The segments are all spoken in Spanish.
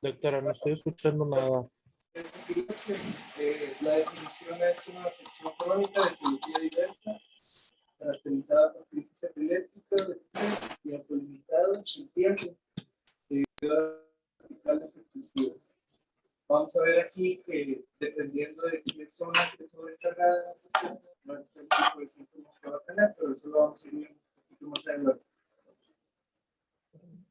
Doctora, no estoy escuchando nada. La definición es una afección crónica de etiología diversa, caracterizada por crisis epilépticas repetidas y autolimitadas en tiempo, debido a verticales excesivas. Vamos a ver aquí que dependiendo de qué zona esté sobrecargada, no es el tipo de síntomas que va a tener, pero eso lo vamos a ir viendo un poquito más adelante.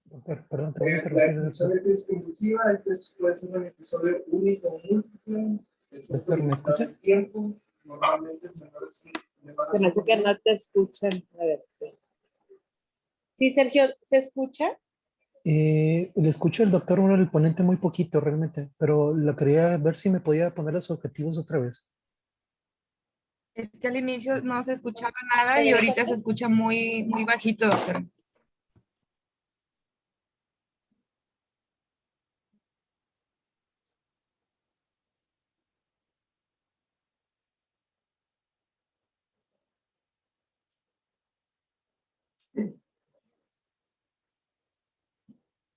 Doctor, perdón, te voy a La interrumpir, definición doctor. de crisis convulsiva puede ser un episodio único o múltiple, es Doctor, ¿me autolimitado escucha? en tiempo, normalmente es menor Se me hace que no te escuchan. A ver. Sí, Sergio, ¿se escucha? Le escucho el doctor, bueno, el ponente muy poquito realmente, pero lo quería ver si me podía poner los objetivos otra vez. Es que al inicio no se escuchaba nada y ahorita se escucha muy, muy bajito, doctor.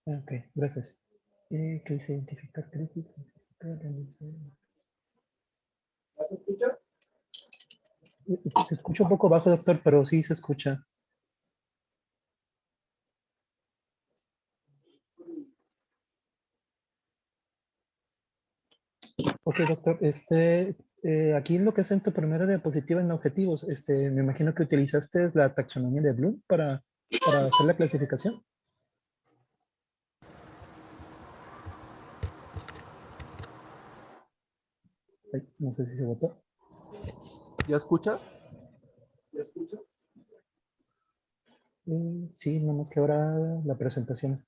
Ok, gracias. Crisis, identificar crisis, clasificar, analizar. ¿Ya se escucha? Se escucha un poco bajo, doctor, pero sí se escucha. Ok, doctor, aquí en lo que es en tu primera diapositiva en objetivos, me imagino que utilizaste la taxonomía de Bloom para hacer la clasificación. Ay, no sé si se votó. ¿Ya escucha? ¿Ya escucha? Sí, nada más que ahora la presentación.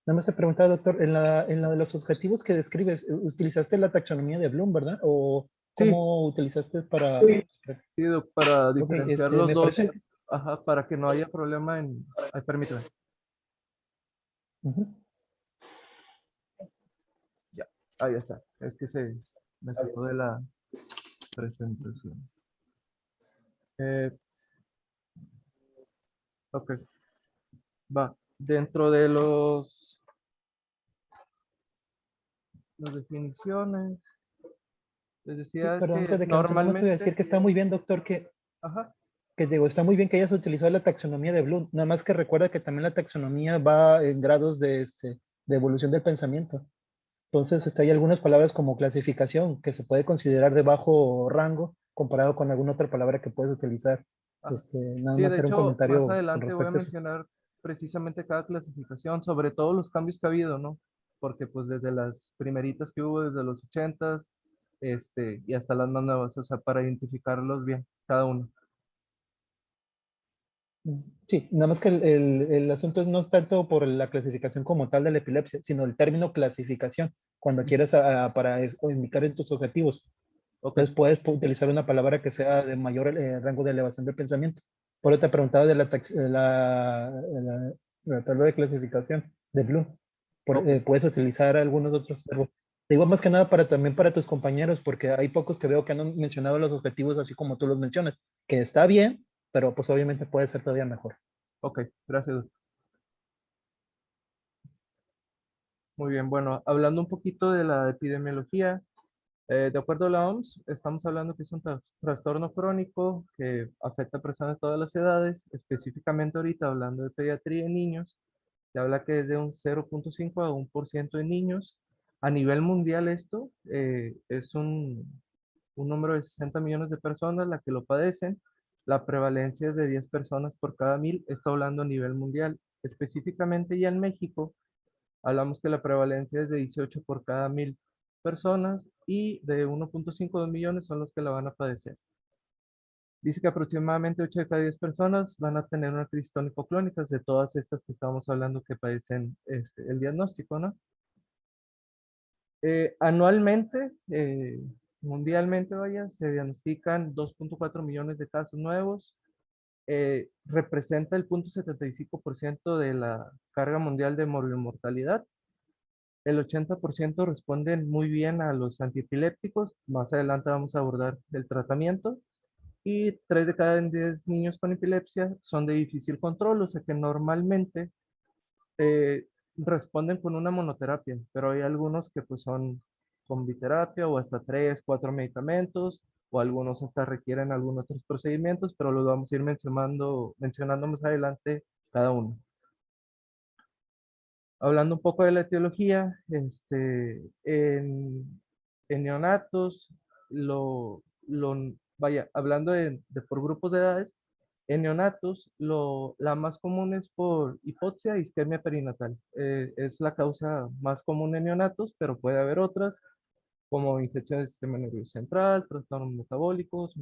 Nada más te preguntaba, doctor, en la de los objetivos que describes, utilizaste la taxonomía de Bloom, ¿verdad? ¿O Sí, cómo utilizaste para...? Sí. sí, para Ok, diferenciar los me dos, parece... ajá, para que no haya problema en... Ay, permítame. Ujú. Ya, ahí está. Es que se me sacó de la presentación. Ok, va. Dentro de las definiciones, les Sí, decía pero que antes de que avance, nada más te voy a decir normalmente, que está muy bien, doctor, ajá, que digo, está muy bien que hayas utilizado la taxonomía de Bloom, nada más que recuerda que también la taxonomía va en grados de evolución del pensamiento. Entonces, hay algunas palabras como clasificación que se puede considerar de bajo rango comparado con alguna otra palabra que puedes utilizar. ajá. Nada Sí, más de hacer un hecho, más comentario con adelante voy a respecto a eso. mencionar precisamente cada clasificación, sobre todo los cambios que ha habido, ¿no? Porque pues desde las primeritas que hubo, desde los 80s, y hasta las más nuevas, o sea, para identificarlos bien, cada uno. Sí, nada más que el asunto es no tanto por la clasificación como tal de la epilepsia, sino el término clasificación, cuando quieras o indicar en tus objetivos. Ok, Entonces puedes utilizar una palabra que sea de mayor rango de elevación del pensamiento. Por eso te preguntaba la tabla de clasificación de Bloom. ok, Puedes utilizar algunos otros verbos. Digo más que nada también para tus compañeros, porque hay pocos que veo que han mencionado los objetivos así como tú los mencionas, que está bien, pero pues obviamente puede ser todavía mejor. ok, gracias. Muy bien, bueno, hablando un poquito de la epidemiología, de acuerdo a la OMS, estamos hablando que es un trastorno crónico que afecta a personas de todas las edades, específicamente ahorita hablando de pediatría en niños, se habla que es de un 0.5 a 1% de niños. A nivel mundial esto es un número de 60 millones de personas las que lo padecen. La prevalencia es de 10 personas por cada 1000, esto hablando a nivel mundial. Específicamente ya en México, hablamos que la prevalencia es de 18 por cada 1000 personas y de 1.52 millones son los que la van a padecer. Dice que aproximadamente 8 de cada 10 personas van a tener una crisis tónico-clónica de todas estas que estamos hablando que padecen el diagnóstico, ¿no? Anualmente, mundialmente, vaya, se diagnostican 2.4 millones de casos nuevos. Representa el 0.75% de la carga mundial de mortalidad. El 80% responden muy bien a los antiepilépticos. Más adelante vamos a abordar el tratamiento. Y 3 de cada 10 niños con epilepsia son de difícil control, o sea que normalmente responden con una monoterapia, pero hay algunos que pues son con biterapia o hasta 3, 4 medicamentos, o algunos hasta requieren algunos otros procedimientos, pero los vamos a ir mencionando más adelante cada uno. Hablando un poco de la etiología, en neonatos, vaya, hablando de por grupos de edades, en neonatos, la más común es por hipoxia e isquemia perinatal. Es la causa más común en neonatos, pero puede haber otras, como infecciones del sistema nervioso central, trastornos metabólicos,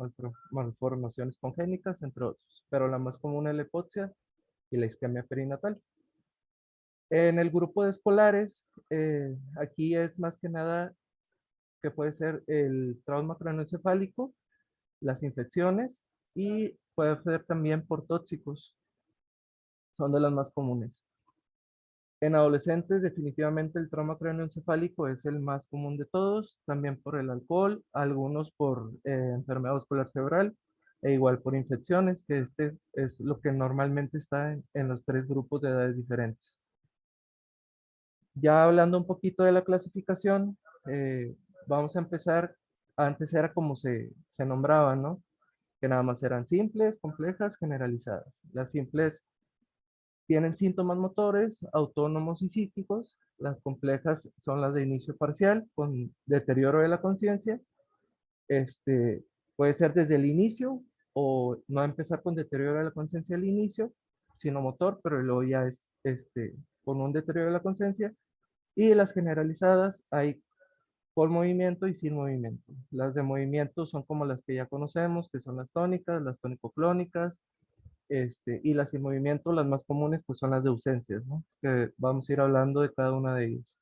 malformaciones congénitas, entre otros. Pero la más común es la hipoxia y la isquemia perinatal. En el grupo de escolares, aquí es más que nada que puede ser el trauma craneoencefálico, las infecciones y puede ser también por tóxicos. Son de las más comunes. En adolescentes, definitivamente el trauma craneoencefálico es el más común de todos, también por el alcohol, algunos por enfermedad vascular cerebral e igual por infecciones, que este es lo que normalmente está en los 3 grupos de edades diferentes. Ya hablando un poquito de la clasificación, vamos a empezar, antes era como se nombraban, ¿no? Que nada más eran simples, complejas, generalizadas. Las simples tienen síntomas motores, autónomos y psíquicos. Las complejas son las de inicio parcial, con deterioro de la conciencia. Puede ser desde el inicio o no empezar con deterioro de la conciencia al inicio, sino motor, pero luego ya es con un deterioro de la conciencia. Y las generalizadas hay por movimiento y sin movimiento. Las de movimiento son como las que ya conocemos, que son las tónicas, las tónico-clónicas, y las sin movimiento, las más comunes, pues son las de ausencias, ¿no? Que vamos a ir hablando de cada una de ellas.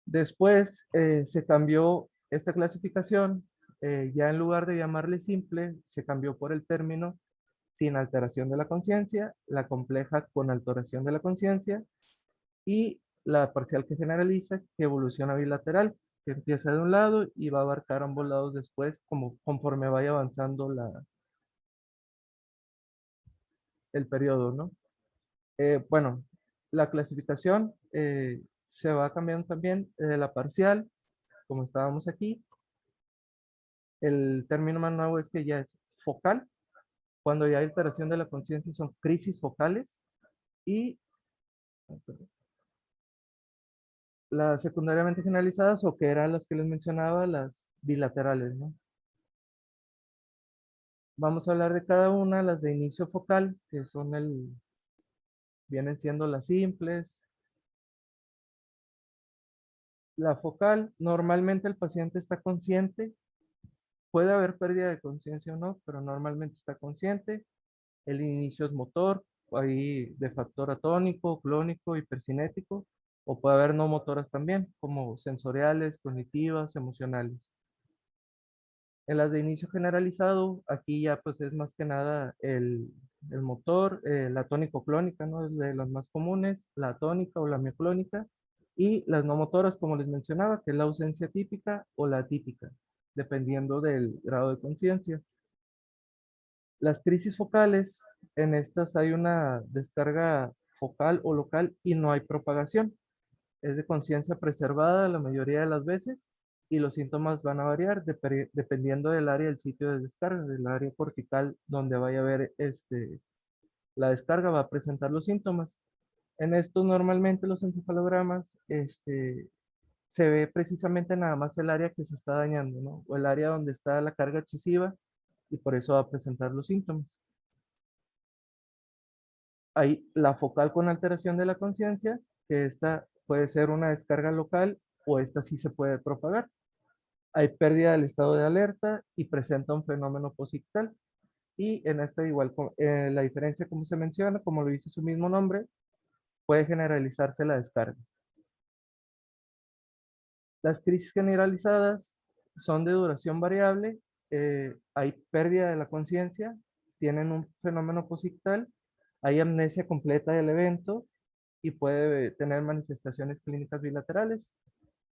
Después se cambió esta clasificación, ya en lugar de llamarle simple, se cambió por el término sin alteración de la conciencia, la compleja con alteración de la conciencia y la parcial que generaliza, que evoluciona bilateral, que empieza de un lado y va a abarcar ambos lados después, conforme vaya avanzando el periodo, ¿no? Bueno, la clasificación se va cambiando también de la parcial, como estábamos aquí. El término más nuevo es que ya es focal. Cuando ya hay alteración de la conciencia son crisis focales. Y las secundariamente generalizadas, o que eran las que les mencionaba, las bilaterales, ¿no? Vamos a hablar de cada una, las de inicio focal, que vienen siendo las simples. La focal, normalmente el paciente está consciente, puede haber pérdida de conciencia o no, pero normalmente está consciente. El inicio es motor, ahí de factor atónico, clónico, hipercinético, o puede haber no motoras también, como sensoriales, cognitivas, emocionales. En las de inicio generalizado, aquí ya pues es más que nada el motor, la tónico-clónica, ¿no? Es de las más comunes, la tónica o la mioclónica, y las no motoras, como les mencionaba, que es la ausencia típica o la atípica, dependiendo del grado de conciencia. Las crisis focales, en estas hay una descarga focal o local y no hay propagación. Es de conciencia preservada la mayoría de las veces y los síntomas van a variar dependiendo del área del sitio de descarga, del área cortical donde vaya a haber la descarga va a presentar los síntomas. En estos normalmente los encefalogramas se ve precisamente nada más el área que se está dañando, ¿no? O el área donde está la carga excesiva y por eso va a presentar los síntomas. Hay la focal con alteración de la conciencia, que esta puede ser una descarga local o esta sí se puede propagar. Hay pérdida del estado de alerta y presenta un fenómeno posictal. Y en esta igual, la diferencia como se menciona, como lo dice su mismo nombre, puede generalizarse la descarga. Las crisis generalizadas son de duración variable, hay pérdida de la conciencia, tienen un fenómeno posictal, hay amnesia completa del evento y puede tener manifestaciones clínicas bilaterales.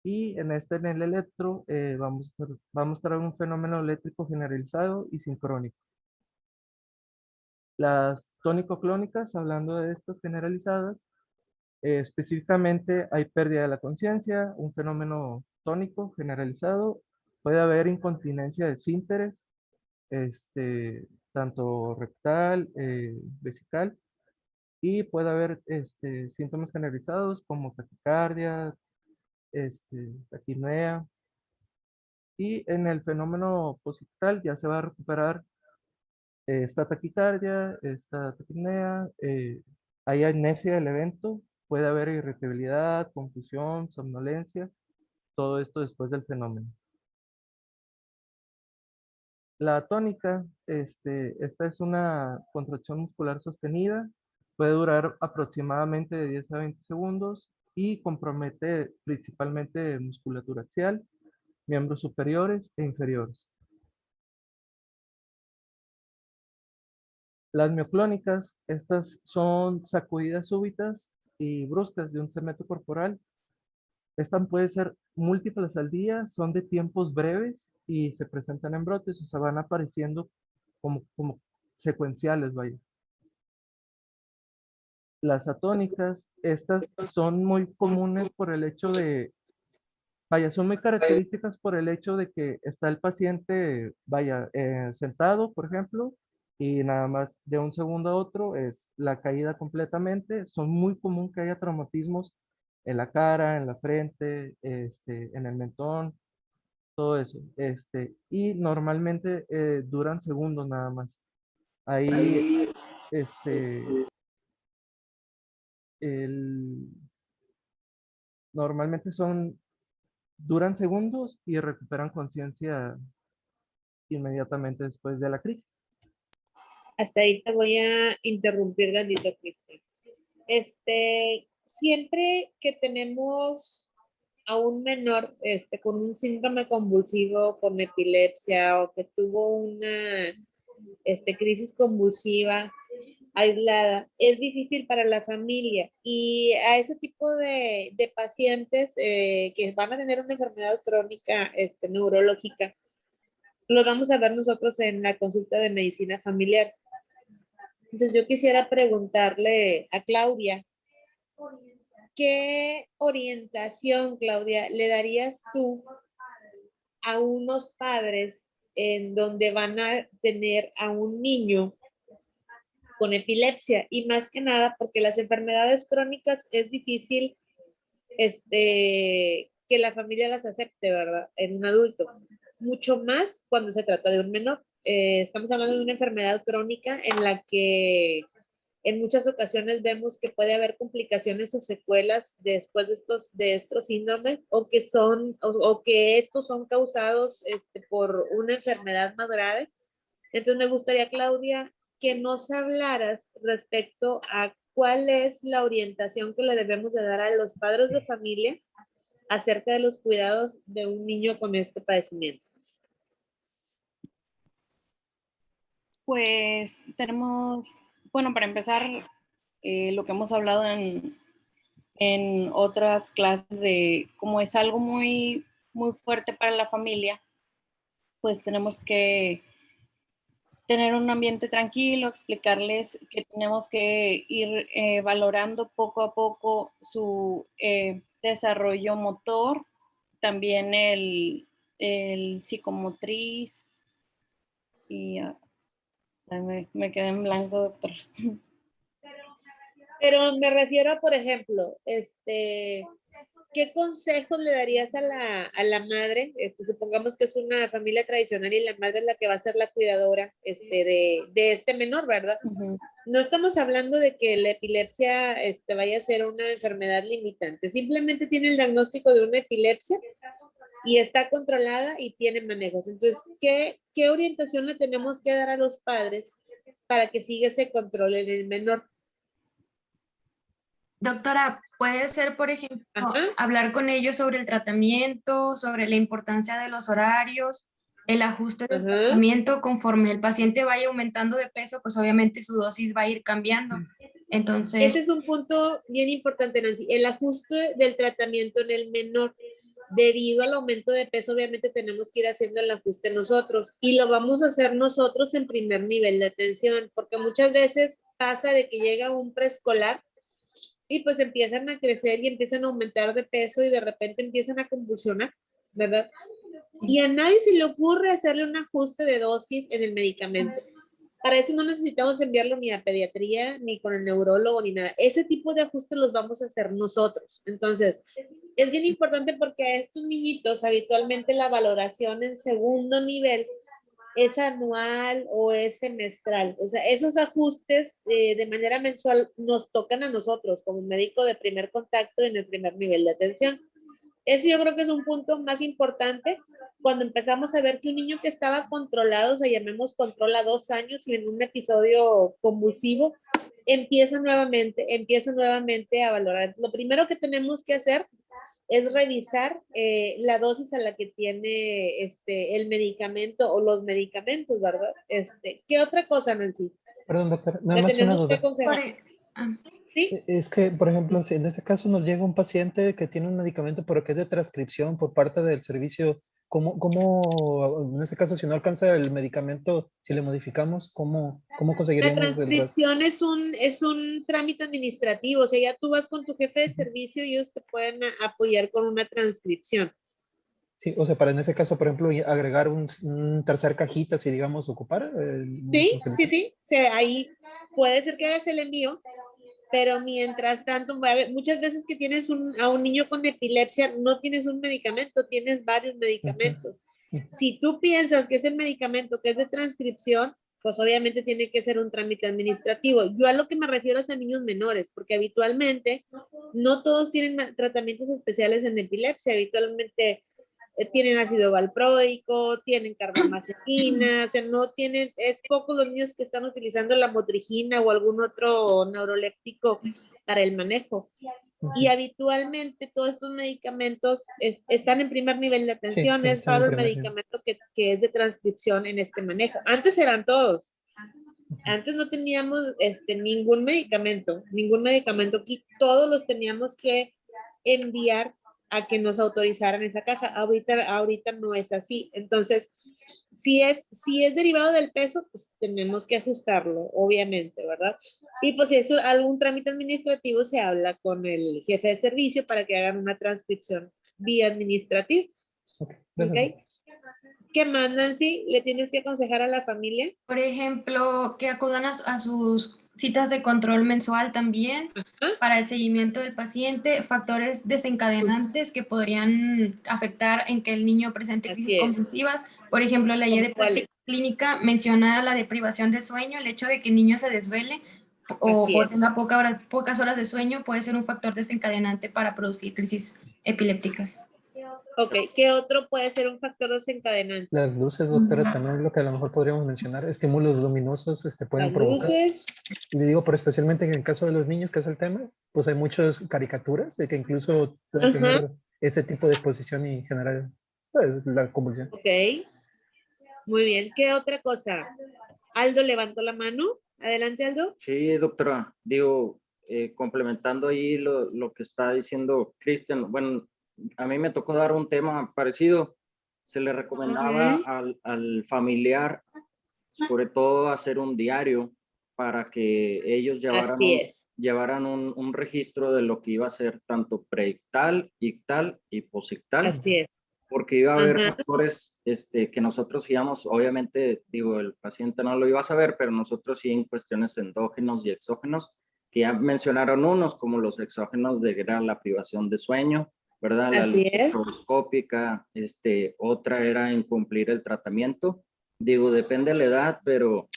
Y en en el electro, va a mostrar un fenómeno eléctrico generalizado y sincrónico. Las tónico-clónicas, hablando de estas generalizadas, Específicamente hay pérdida de la conciencia, un fenómeno tónico generalizado, puede haber incontinencia de esfínteres, tanto rectal, vesical, y puede haber síntomas generalizados como taquicardia, taquipnea, y en el fenómeno posictal ya se va a recuperar esta taquicardia, esta taquipnea, hay amnesia del evento, puede haber irritabilidad, confusión, somnolencia, todo esto después del fenómeno. La tónica, esta es una contracción muscular sostenida, puede durar aproximadamente de 10 a 20 segundos y compromete principalmente musculatura axial, miembros superiores e inferiores. Las mioclónicas, estas son sacudidas súbitas y bruscas de un segmento corporal. Estas pueden ser múltiples al día, son de tiempos breves y se presentan en brotes, o sea, van apareciendo como secuenciales, vaya. Las atónicas, estas son muy comunes por el hecho de, vaya, son muy características por el hecho de que está el paciente, vaya, sentado, por ejemplo, y nada más de un segundo a otro es la caída completamente. Son muy común que haya traumatismos en la cara, en la frente, en el mentón, todo eso. Y normalmente duran segundos nada más. Ahí, este, el, normalmente duran segundos y recuperan conciencia inmediatamente después de la crisis. Hasta ahí te voy a interrumpir, Gandito, Cristian. Siempre que tenemos a un menor con un síndrome convulsivo, con epilepsia o que tuvo una crisis convulsiva aislada, es difícil para la familia. Y a ese tipo de pacientes que van a tener una enfermedad crónica neurológica, lo vamos a ver nosotros en la consulta de medicina familiar. Entonces yo quisiera preguntarle a Claudia, ¿qué orientación, Claudia, le darías tú a unos padres en donde van a tener a un niño con epilepsia? Y más que nada porque las enfermedades crónicas es difícil que la familia las acepte, ¿verdad? En un adulto. Mucho más cuando se trata de un menor. Estamos hablando de una enfermedad crónica en la que en muchas ocasiones vemos que puede haber complicaciones o secuelas después de estos síndromes o que estos son causados por una enfermedad más grave. Entonces me gustaría, Claudia, que nos hablaras respecto a cuál es la orientación que le debemos de dar a los padres de familia acerca de los cuidados de un niño con este padecimiento. Pues tenemos, bueno, para empezar, lo que hemos hablado en otras clases de cómo es algo muy, muy fuerte para la familia, pues tenemos que tener un ambiente tranquilo, explicarles que tenemos que ir valorando poco a poco su desarrollo motor, también el psicomotriz y me quedé en blanco, doctor. Pero me refiero, por ejemplo, ¿qué consejos le darías a la madre? Supongamos que es una familia tradicional y la madre es la que va a ser la cuidadora de este menor, ¿verdad? Uh-huh. No estamos hablando de que la epilepsia vaya a ser una enfermedad limitante. Simplemente tiene el diagnóstico de una epilepsia y está controlada y tiene manejos. Entonces, ¿qué orientación le tenemos que dar a los padres para que siga ese control en el menor? Doctora, puede ser, por ejemplo, Ajá. hablar con ellos sobre el tratamiento, sobre la importancia de los horarios, el ajuste del Ajá. tratamiento conforme el paciente vaya aumentando de peso, pues obviamente su dosis va a ir cambiando. Entonces, ese es un punto bien importante, Nancy, el ajuste del tratamiento en el menor. Debido al aumento de peso, obviamente tenemos que ir haciendo el ajuste nosotros y lo vamos a hacer nosotros en primer nivel de atención, porque muchas veces pasa de que llega un preescolar y pues empiezan a crecer y empiezan a aumentar de peso y de repente empiezan a convulsionar, ¿verdad? Y a nadie se le ocurre hacerle un ajuste de dosis en el medicamento. Para eso no necesitamos enviarlo ni a pediatría, ni con el neurólogo, ni nada. Ese tipo de ajustes los vamos a hacer nosotros. Entonces, es bien importante porque a estos niñitos habitualmente la valoración en segundo nivel es anual o es semestral. O sea, esos ajustes de manera mensual nos tocan a nosotros como médico de primer contacto en el primer nivel de atención. Ese yo creo que es un punto más importante cuando empezamos a ver que un niño que estaba controlado, o sea, llamemos control a 2 años y en un episodio convulsivo, empieza nuevamente a valorar. Lo primero que tenemos que hacer es revisar la dosis a la que tiene el medicamento o los medicamentos, ¿verdad? ¿Qué otra cosa, Nancy? Perdón, doctor, nada Le más una tenemos que duda. aconsejar. Ah, ¿Sí? Es que, por ejemplo, si en este caso nos llega un paciente que tiene un medicamento, pero que es de transcripción por parte del servicio, ¿cómo en este caso, si no alcanza el medicamento, si le modificamos, cómo La conseguiríamos el resto? transcripción es un trámite administrativo, o sea, ya tú vas con tu jefe de servicio y ellos te pueden apoyar con una transcripción. Sí, o sea, para en ese caso, por ejemplo, agregar un tercer cajita, si digamos, ocupar el mismo Sí, servicio. sí, sí, o sea, ahí puede ser que hagas el envío, pero mientras tanto, muchas veces que tienes a un niño con epilepsia, no tienes un medicamento, tienes varios medicamentos. Si tú piensas que es el medicamento que es de transcripción, pues obviamente tiene que ser un trámite administrativo. Yo a lo que me refiero es a niños menores, porque habitualmente no todos tienen tratamientos especiales en epilepsia, habitualmente tienen ácido valproico, tienen carbamazepina, o sea, no tienen, es poco los niños que están utilizando la motrigina o algún otro neuroléptico para el manejo. Y habitualmente todos estos medicamentos están en primer nivel de Sí, atención, sí, es están en solo el primer nivel. medicamento que es de transcripción en este manejo. Antes eran todos. Antes no teníamos ningún medicamento aquí, todos los teníamos que enviar a que nos autorizaran esa caja. Ahorita no es así. Entonces, si es derivado del peso, pues tenemos que ajustarlo, obviamente, ¿verdad? Y pues si es algún trámite administrativo, se habla con el jefe de servicio para que hagan una transcripción vía administrativa. Ok, gracias. ¿Ok? ¿Qué más, Nancy? ¿Le tienes que aconsejar a la familia? por ejemplo, que acudan a sus citas de control mensual también para el seguimiento del paciente, factores desencadenantes que podrían afectar en que el niño presente Así crisis es. convulsivas. Por ejemplo, la guía de ¿Cuáles? práctica clínica menciona la deprivación del sueño, el hecho de que el niño se desvele Así o es. tenga pocas horas de sueño puede ser un factor desencadenante para producir crisis epilépticas. Ok, ¿qué otro puede ser un factor desencadenante? Las luces, doctora, también es lo que a lo mejor podríamos mencionar. Estímulos luminosos pueden Las provocar. luces. Y le digo, pero especialmente en el caso de los niños, que es el tema, pues hay muchas caricaturas de que incluso pueden Ajá. tener este tipo de exposición y generar pues, la convulsión. Ok, muy bien. ¿Qué otra cosa? Aldo levantó la mano. Adelante, Aldo. Sí, doctora, digo, complementando ahí lo que está diciendo Cristian, bueno, a mí me tocó dar un tema parecido. Se le recomendaba al familiar, sobre todo, hacer un diario para que ellos Así es. llevaran un registro de lo que iba a ser tanto preictal, ictal y posictal, Así es. porque iba a haber Ajá. factores que nosotros íbamos, obviamente, digo, el paciente no lo iba a saber, pero nosotros sí en cuestiones endógenos y exógenos, que ya mencionaron unos, como los exógenos de la privación de sueño, ¿verdad? La luz Así es. estroboscópica, otra era incumplir el tratamiento. Digo, depende de la edad, pero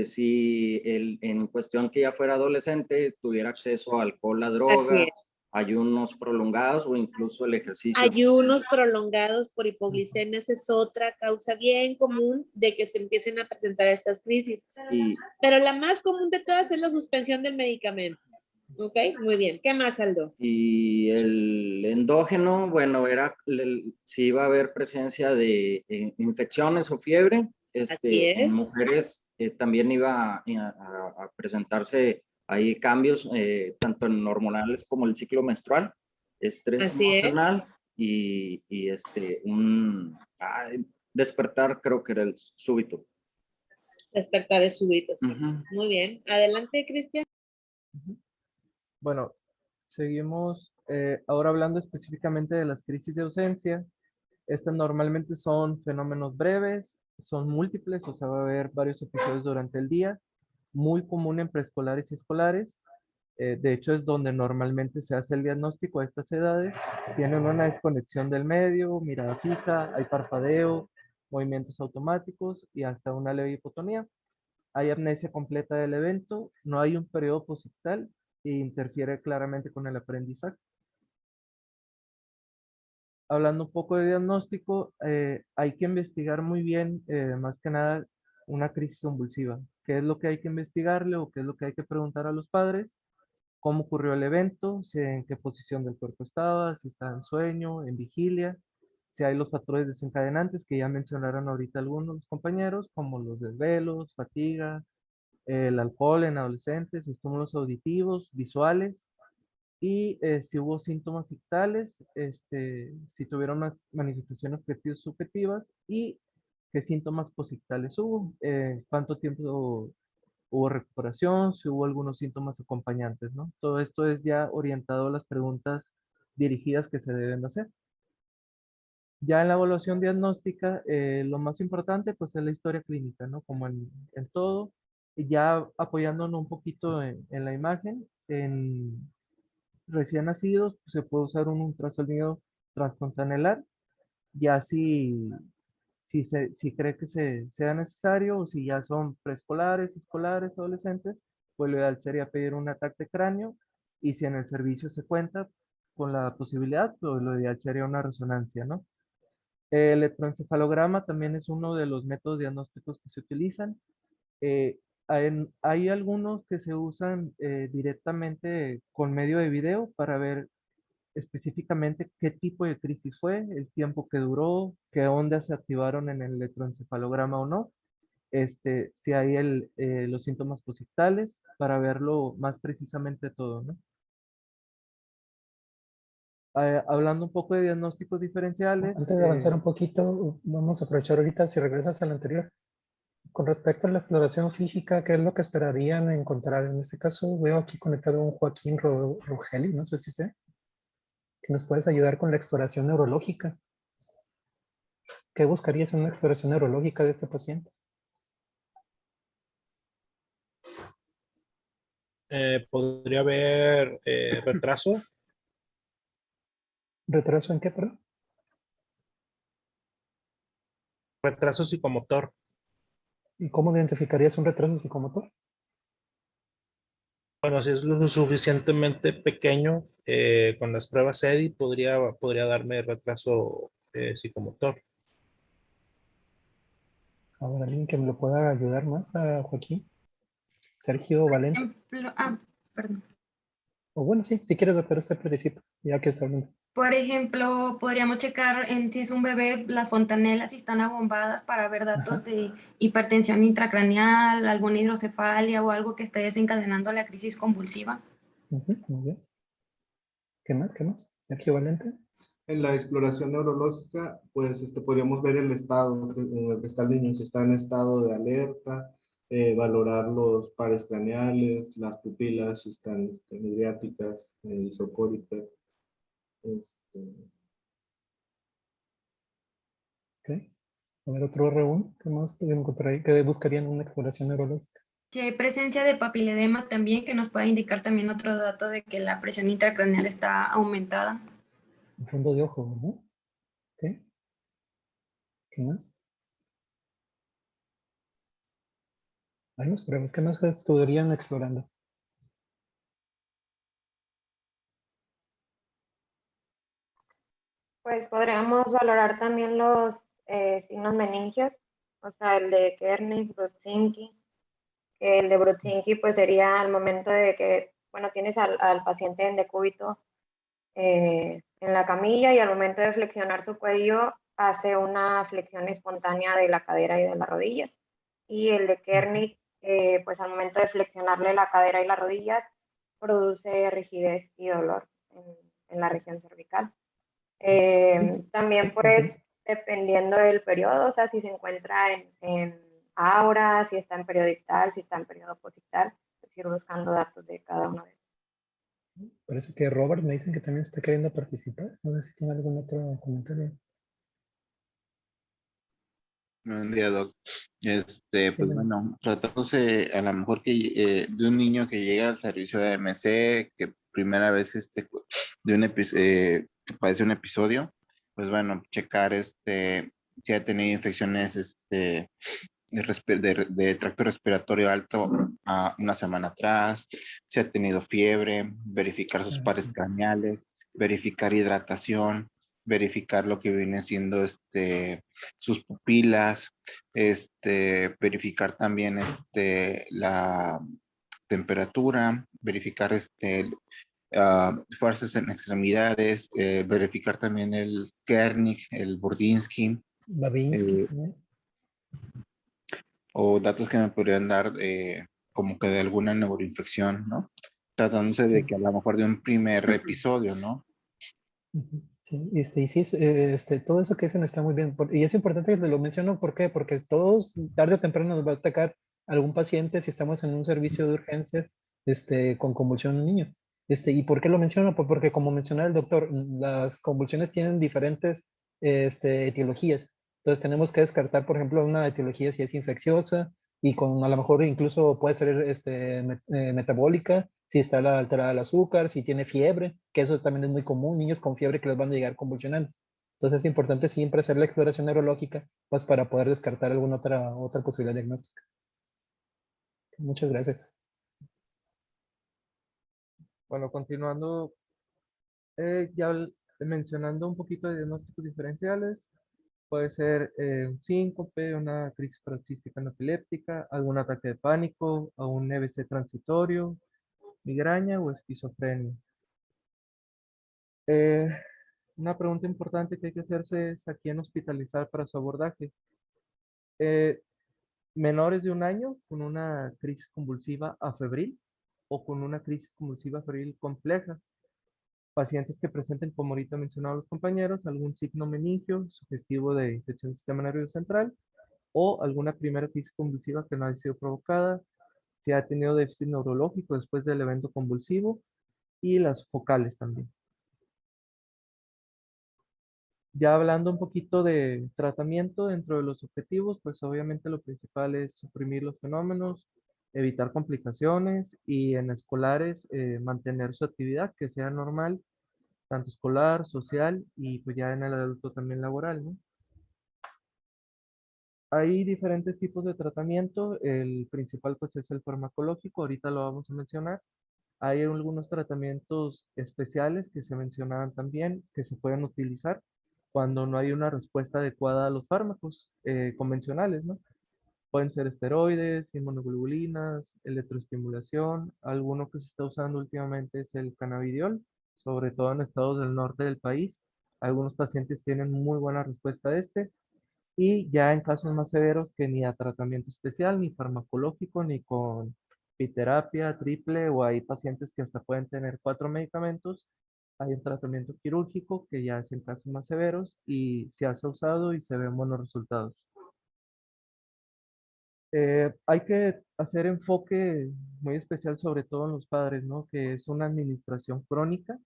si en cuestión que ya fuera adolescente, tuviera acceso a alcohol, a Así drogas, es. ayunos prolongados o incluso el ejercicio. Ayunos prolongados por hipoglicemia es otra causa bien común de que se empiecen a presentar estas crisis. Y, Pero la más común de todas es la suspensión del medicamento. Ok, muy bien. ¿Qué más, Aldo? y el endógeno, bueno, era si iba a haber presencia de infecciones o fiebre. Así En es. mujeres también iba a presentarse ahí cambios, tanto en hormonales como el ciclo menstrual, estrés Así es. emocional y un despertar, creo que era el súbito. Despertares súbitos. Ujú. Muy bien. Adelante, Cristian. Bueno, Seguimos ahora hablando específicamente de las crisis de ausencia. Estas normalmente son fenómenos breves, son múltiples, o sea, va a haber varios episodios durante el día, muy común en preescolares y escolares. De hecho, es donde normalmente se hace el diagnóstico a estas edades. Tienen una desconexión del medio, mirada fija, hay parpadeo, movimientos automáticos y hasta una leve hipotonía. Hay amnesia completa del evento, no hay un periodo posictal e interfiere claramente con el aprendizaje. Hablando un poco de diagnóstico, hay que investigar muy bien, más que nada, una crisis convulsiva. ¿Qué es lo que hay que investigarle o qué es lo que hay que preguntar a los padres? ¿Cómo ocurrió el evento? Si en qué posición del cuerpo estaba, si estaba en sueño, en vigilia, si hay los factores desencadenantes que ya mencionaron ahorita algunos compañeros, como los desvelos, fatiga, el alcohol en adolescentes, estímulos auditivos, visuales, y si hubo síntomas ictales, si tuvieron más manifestaciones objetivas subjetivas y qué síntomas posictales hubo, cuánto tiempo hubo recuperación, si hubo algunos síntomas acompañantes, ¿no? Todo esto es ya orientado a las preguntas dirigidas que se deben hacer. Ya en la evaluación diagnóstica, lo más importante pues es la historia clínica, ¿no? Como en todo, y ya apoyándonos un poquito en la imagen, en recién nacidos pues, se puede usar un ultrasonido transfontanelar, ya si cree que sea necesario o si ya son preescolares, escolares, adolescentes, pues lo ideal sería pedir un ataque de cráneo y si en el servicio se cuenta con la posibilidad, pues lo ideal sería una resonancia, ¿no? El electroencefalograma también es uno de los métodos diagnósticos que se utilizan. Hay algunos que se usan directamente con medio de video para ver específicamente qué tipo de crisis fue, el tiempo que duró, qué ondas se activaron en el electroencefalograma o no, si hay los síntomas posictales, para verlo más precisamente todo, ¿no? Hablando un poco de diagnósticos diferenciales, Antes de avanzar un poquito, vamos a aprovechar ahorita si regresas al anterior. Con respecto a la exploración física, ¿qué es lo que esperarían encontrar? En este caso veo aquí conectado a un Joaquín Rugeli, no sé si sé, que nos puedes ayudar con la exploración neurológica. ¿Qué buscarías en una exploración neurológica de este paciente? Podría haber retraso. ¿Retraso en qué, perdón? Retraso psicomotor. ¿Y cómo identificarías un retraso psicomotor? Bueno, si es lo suficientemente pequeño, con las pruebas EDI podría darme retraso psicomotor. Ahora, alguien que me lo pueda ayudar más a Joaquín. Sergio Valente. Perdón. O bueno, sí, si quieres, doctor, usted participa, ya que está hablando. Por ejemplo, podríamos checar si es un bebé, las fontanelas, si están abombadas para ver datos Ajá. de hipertensión intracraneal, alguna hidrocefalia o algo que esté desencadenando la crisis convulsiva. Muy bien. ¿Qué más? ¿Qué más? Sergio Valente. En la exploración neurológica, pues podríamos ver el estado en el que está el niño, si está en estado de alerta, valorar los pares craneales, las pupilas, si están midriáticas, isocóricas. Ok. A ver, otro R1. ¿Qué más podemos encontrar ahí? ¿Qué buscarían en una exploración neurológica? Si hay presencia de papiledema también, que nos puede indicar también otro dato de que la presión intracraneal está aumentada. Un fondo de ojo, ¿no? Ok. ¿Qué más? Hay más pruebas. ¿Qué más estudiarían explorando? Pues podríamos valorar también los signos meningios, o sea, el de Kernig-Brudzinski, que el de Brudzinski pues sería al momento de que, bueno, tienes al paciente en decúbito en la camilla y al momento de flexionar su cuello hace una flexión espontánea de la cadera y de las rodillas. Y el de Kernig, pues al momento de flexionarle la cadera y las rodillas, produce rigidez y dolor en la región cervical. También pues dependiendo del periodo, o sea, si se encuentra en aura, si está en periodo ictal, si está en periodo posictal, pues ir buscando datos de cada uno de ellos. Parece que Robert me dicen que también está queriendo participar. No sé si tiene algún otro comentario. Buen día, Doc. Sí, Pues bueno, tratándose a lo mejor que de un niño que llega al servicio de AMC, que primera vez de que padece un episodio, pues bueno, checar si ha tenido infecciones de tracto respiratorio alto a una semana atrás, si ha tenido fiebre, verificar sus pares sí. craneales, verificar hidratación, verificar lo que viene siendo sus pupilas, verificar también la temperatura, verificar fuerzas en extremidades, verificar también el Kernig, el Burdinsky, Babinski eh, también. o datos que me podrían dar como que de alguna neuroinfección, ¿no? Tratándose de Sí. que a lo mejor de un primer episodio, ¿no? Ujú. Sí, y sí, todo eso que dicen está muy bien. Y es importante que lo menciono, ¿por qué? Porque todos, tarde o temprano, nos va a atacar algún paciente si estamos en un servicio de urgencias, con convulsión en un niño. ¿Y por qué lo menciono? Pues porque, como mencionaba el doctor, las convulsiones tienen diferentes, etiologías. Entonces, tenemos que descartar, por ejemplo, una etiología si es infecciosa y a lo mejor incluso puede ser, metabólica, si está alterada el azúcar, si tiene fiebre, que eso también es muy común, niños con fiebre que les van a llegar convulsionando. Entonces es importante siempre hacer la exploración neurológica, pues para poder descartar alguna otra posibilidad diagnóstica. Muchas gracias. Bueno, continuando, mencionando un poquito de diagnósticos diferenciales, puede ser un síncope, una crisis paroxística no epiléptica, algún ataque de pánico, o un EBC transitorio, migraña o esquizofrenia. Eh, una pregunta importante que hay que hacerse es a quién hospitalizar para su abordaje. Eh, Menores de un año con una crisis convulsiva afebril o con una crisis convulsiva febril compleja. Pacientes que presenten, como ahorita mencionaban los compañeros, algún signo meningio sugestivo de infección del sistema nervioso central o alguna primera crisis convulsiva que no haya sido provocada, si ha tenido déficit neurológico después del evento convulsivo y las focales también. Ya hablando un poquito de tratamiento dentro de los objetivos, pues obviamente lo principal es suprimir los fenómenos, evitar complicaciones y en escolares mantener su actividad que sea normal, tanto escolar, social y pues ya en el adulto también laboral, ¿no? Hay diferentes tipos de tratamiento, el principal pues es el farmacológico, ahorita lo vamos a mencionar. Hay algunos tratamientos especiales que se mencionaban también que se pueden utilizar cuando no hay una respuesta adecuada a los fármacos convencionales, ¿no? Pueden ser esteroides, inmunoglobulinas, electroestimulación. Alguno que se está usando últimamente es el cannabidiol, sobre todo en estados del norte del país. Algunos pacientes tienen muy buena respuesta a este. Y ya en casos más severos que ni a tratamiento especial, ni farmacológico, ni con biterapia triple, o hay pacientes que hasta pueden tener 4 medicamentos, hay un tratamiento quirúrgico que ya es en casos más severos y se ha usado y se ven buenos resultados. Hay que hacer enfoque muy especial sobre todo en los padres, ¿no? Que es una administración crónica.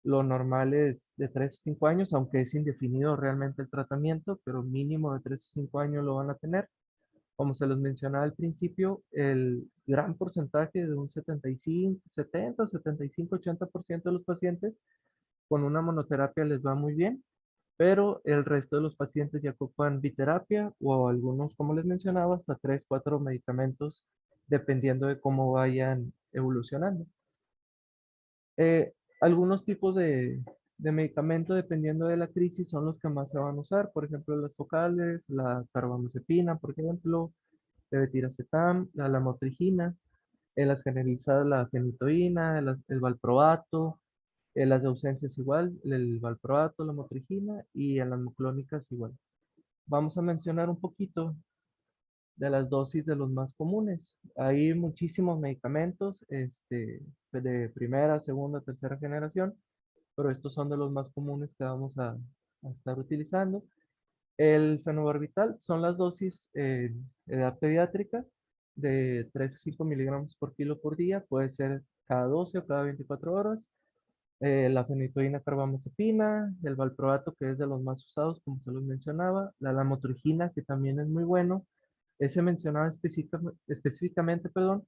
Lo normal es de 3 a 5 años, aunque es indefinido realmente el tratamiento, pero mínimo de 3 a 5 años lo van a tener. Como se los mencionaba al principio, el gran porcentaje de un 75, 70, 75, 80% de los pacientes con una monoterapia les va muy bien, pero el resto de los pacientes ya ocupan biterapia o algunos, como les mencionaba, hasta 3, 4 medicamentos, dependiendo de cómo vayan evolucionando. Algunos tipos de medicamento, dependiendo de la crisis, son los que más se van a usar. Por ejemplo, las focales, la carbamazepina, por ejemplo, levetiracetam, la lamotrigina, en las generalizadas la fenitoína, el valproato, en las de ausencias igual, el valproato, la motrigina y en las muclónicas igual. Vamos a mencionar un poquito de las dosis de los más comunes. Hay muchísimos medicamentos de primera, segunda, tercera generación, pero estos son de los más comunes que vamos a estar utilizando. El fenobarbital son las dosis en edad pediátrica de 3 a 5 miligramos por kilo por día. Puede ser cada 12 o cada 24 horas. La fenitoína carbamazepina, el valproato, que es de los más usados, como se los mencionaba, la lamotrigina, que también es muy bueno. Ese mencionaba específicamente, perdón,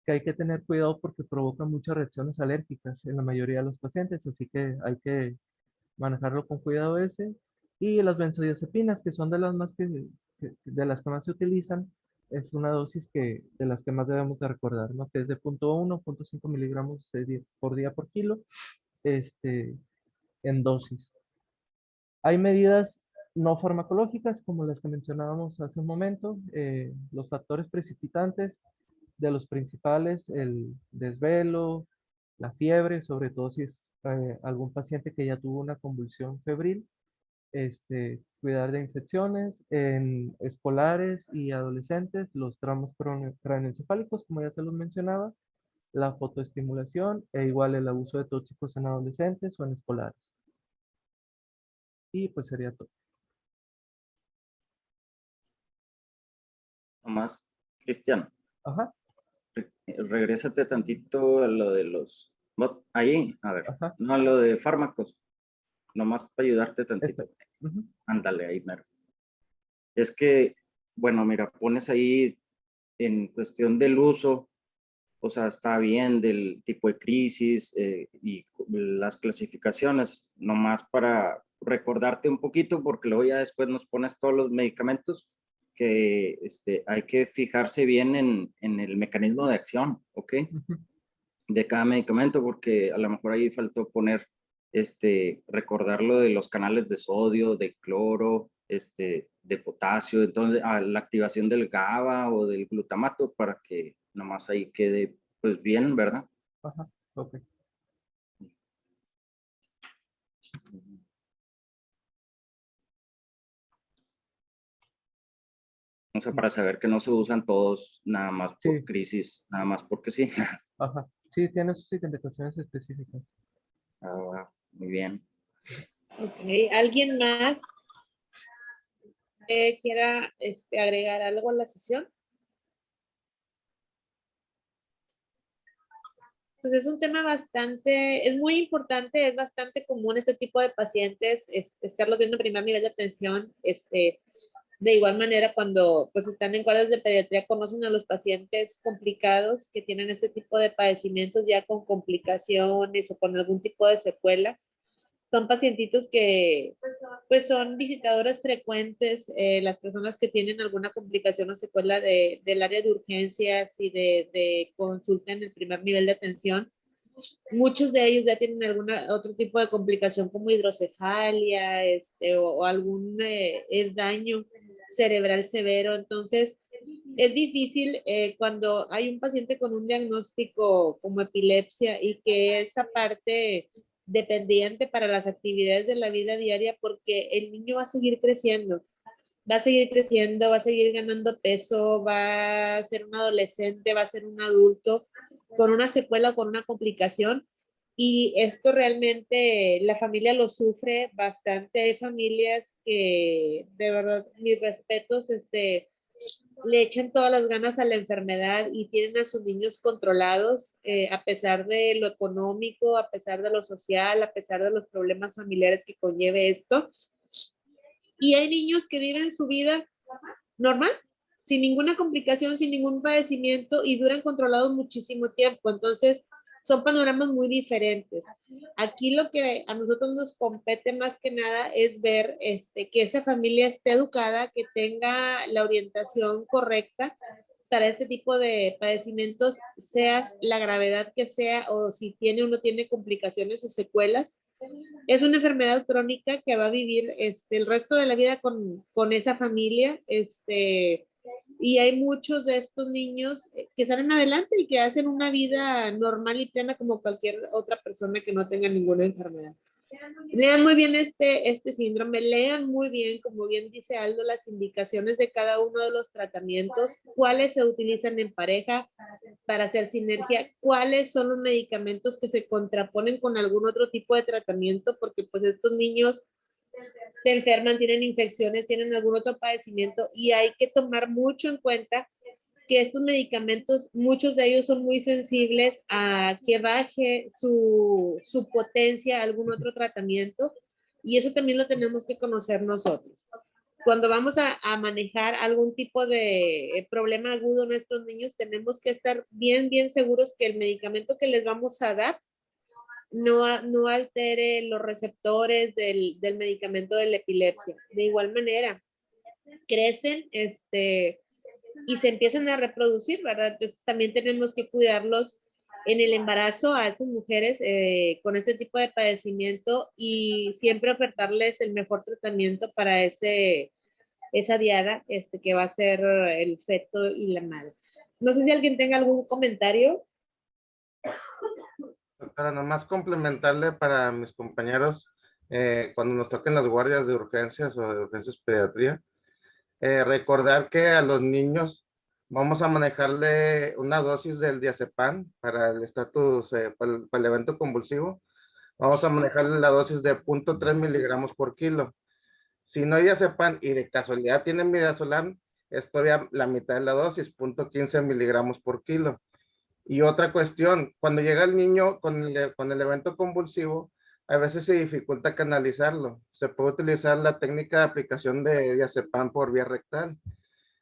que hay que tener cuidado porque provoca muchas reacciones alérgicas en la mayoría de los pacientes, así que hay que manejarlo con cuidado ese. Y las benzodiazepinas, que son de las de las que más se utilizan, es una dosis de las que más debemos de recordar, ¿no? Que es de 0.1, 0.5 miligramos por día por kilo, en dosis. Hay medidas no farmacológicas, como las que mencionábamos hace un momento, los factores precipitantes, de los principales, el desvelo, la fiebre, sobre todo si es algún paciente que ya tuvo una convulsión febril, cuidar de infecciones en escolares y adolescentes, los traumas craneoencefálicos, como ya se los mencionaba, la fotoestimulación e igual el abuso de tóxicos en adolescentes o en escolares. Y pues sería todo. Nomás, Cristian, Ajá, regrésate tantito a lo de los... Ahí, a ver, ajá. no a lo de fármacos, nomás para ayudarte tantito. Ujú. Ándale, ahí, mero. Es que, bueno, mira, pones ahí en cuestión del uso, o sea, está bien del tipo de crisis y las clasificaciones, nomás para recordarte un poquito, porque luego ya después nos pones todos los medicamentos, que hay que fijarse bien en el mecanismo de acción, ¿ok? Ujú. De cada medicamento, porque a lo mejor ahí faltó poner, recordar lo de los canales de sodio, de cloro, de potasio, entonces a la activación del GABA o del glutamato para que nomás ahí quede pues bien, ¿verdad? Ajá, ok. O sea, para saber que no se usan todos nada más por Sí, crisis, nada más porque sí. ajá. Sí, tiene sus indicaciones específicas. Ah, muy bien. Ok, ¿alguien más quiera agregar algo a la sesión? Pues es un tema bastante, es muy importante, es bastante común este tipo de pacientes, estarlos viendo en primer nivel de atención, de igual manera cuando pues están en cuadros de pediatría conocen a los pacientes complicados que tienen este tipo de padecimientos ya con complicaciones o con algún tipo de secuela. Son pacientitos que pues son visitadores frecuentes, las personas que tienen alguna complicación o secuela del área de urgencias y de consulta en el primer nivel de atención. Muchos de ellos ya tienen alguna otro tipo de complicación como hidrocefalia, o algún daño cerebral severo. Entonces, es difícil cuando hay un paciente con un diagnóstico como epilepsia y que esa parte dependiente para las actividades de la vida diaria, porque el niño va a seguir creciendo, va a seguir creciendo, va a seguir ganando peso, va a ser un adolescente, va a ser un adulto con una secuela o con una complicación. Y esto realmente la familia lo sufre bastante. Hay familias que, de verdad, mis respetos, le echan todas las ganas a la enfermedad y tienen a sus niños controlados, a pesar de lo económico, a pesar de lo social, a pesar de los problemas familiares que conlleve esto. Y hay niños que viven su vida normal, sin ninguna complicación, sin ningún padecimiento y duran controlados muchísimo tiempo. Entonces, son panoramas muy diferentes. Aquí lo que a nosotros nos compete más que nada es ver que esa familia esté educada, que tenga la orientación correcta para este tipo de padecimientos, sea la gravedad que sea o si tiene o no tiene complicaciones o secuelas. Es una enfermedad crónica que va a vivir el resto de la vida con esa familia, y hay muchos de estos niños que salen adelante y que hacen una vida normal y plena como cualquier otra persona que no tenga ninguna enfermedad. Lean muy bien este síndrome, lean muy bien, como bien dice Aldo, las indicaciones de cada uno de los tratamientos, cuáles se utilizan en pareja para hacer sinergia, cuáles son los medicamentos que se contraponen con algún otro tipo de tratamiento, porque pues estos niños se enferman, tienen infecciones, tienen algún otro padecimiento y hay que tomar mucho en cuenta que estos medicamentos, muchos de ellos son muy sensibles a que baje su potencia a algún otro tratamiento, y eso también lo tenemos que conocer nosotros. Cuando vamos a manejar algún tipo de problema agudo en nuestros niños, tenemos que estar bien seguros que el medicamento que les vamos a dar no altere los receptores del medicamento de la epilepsia. De igual manera, crecen y se empiezan a reproducir, ¿verdad? Entonces también tenemos que cuidarlos en el embarazo a esas mujeres con este tipo de padecimiento, y siempre ofertarles el mejor tratamiento para esa diada que va a ser el feto y la madre. No sé si alguien tenga algún comentario. Para nomás complementarle para mis compañeros, cuando nos toquen las guardias de urgencias o de urgencias pediatría, recordar que a los niños vamos a manejarle una dosis del diazepam para el estatus, para el evento convulsivo. Vamos a manejarle la dosis de 0.3 miligramos por kilo. Si no hay diazepam y de casualidad tienen midazolam, es todavía la mitad de la dosis, 0.15 miligramos por kilo. Y otra cuestión, cuando llega el niño con el evento convulsivo, a veces se dificulta canalizarlo. Se puede utilizar la técnica de aplicación de diazepam por vía rectal.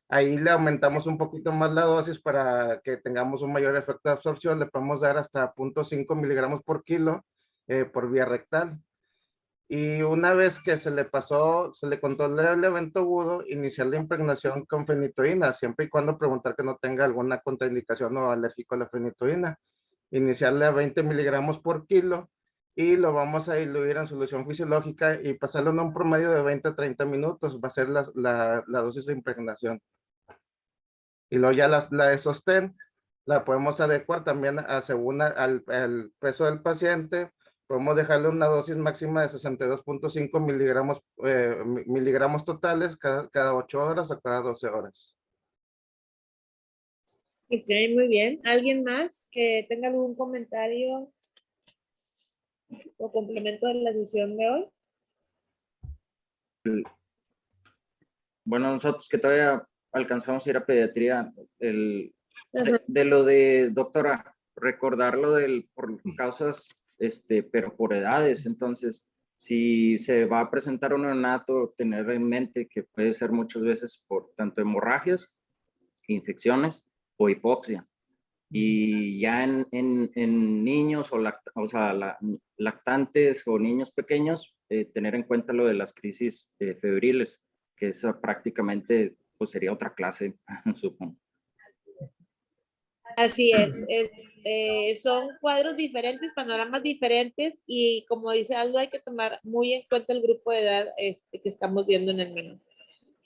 Ahí le aumentamos un poquito más la dosis para que tengamos un mayor efecto de absorción. Le podemos dar hasta 0.5 miligramos por kilo por vía rectal. Y una vez que se le pasó, se le controla el evento agudo, iniciar la impregnación con fenitoína, siempre y cuando preguntar que no tenga alguna contraindicación o alérgico a la fenitoína. Iniciarle a 20 miligramos por kilo y lo vamos a diluir en solución fisiológica y pasarlo en un promedio de 20 a 30 minutos. Va a ser la dosis de impregnación. Y luego ya la de sostén la podemos adecuar también según al peso del paciente. Podemos dejarle una dosis máxima de 62.5 miligramos totales cada 8 horas o cada 12 horas. Ok, muy bien. ¿Alguien más que tenga algún comentario o complemento de la sesión de hoy? Bueno, nosotros que todavía alcanzamos a ir a pediatría, de lo de, doctora, recordarlo por causas, pero por edades. Entonces, si se va a presentar un neonato, tener en mente que puede ser muchas veces por tanto hemorragias, infecciones o hipoxia. Y ya en niños lactantes o niños pequeños, tener en cuenta lo de las crisis febriles, que esa prácticamente pues sería otra clase, supongo. Así es, son cuadros diferentes, panoramas diferentes, y como dice Aldo, hay que tomar muy en cuenta el grupo de edad que estamos viendo en el menú.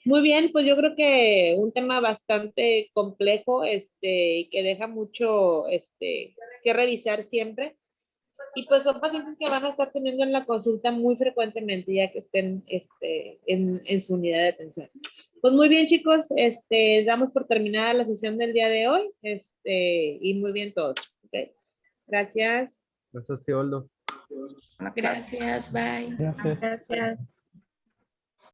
Muy bien, pues yo creo que un tema bastante complejo, que deja mucho que revisar siempre. Y pues son pacientes que van a estar teniendo en la consulta muy frecuentemente, ya que estén en su unidad de atención. Pues muy bien, chicos, damos por terminada la sesión del día de hoy, y muy bien todos. Okay. Gracias. Gracias, Teoldo. Gracias, bye. Gracias. Gracias.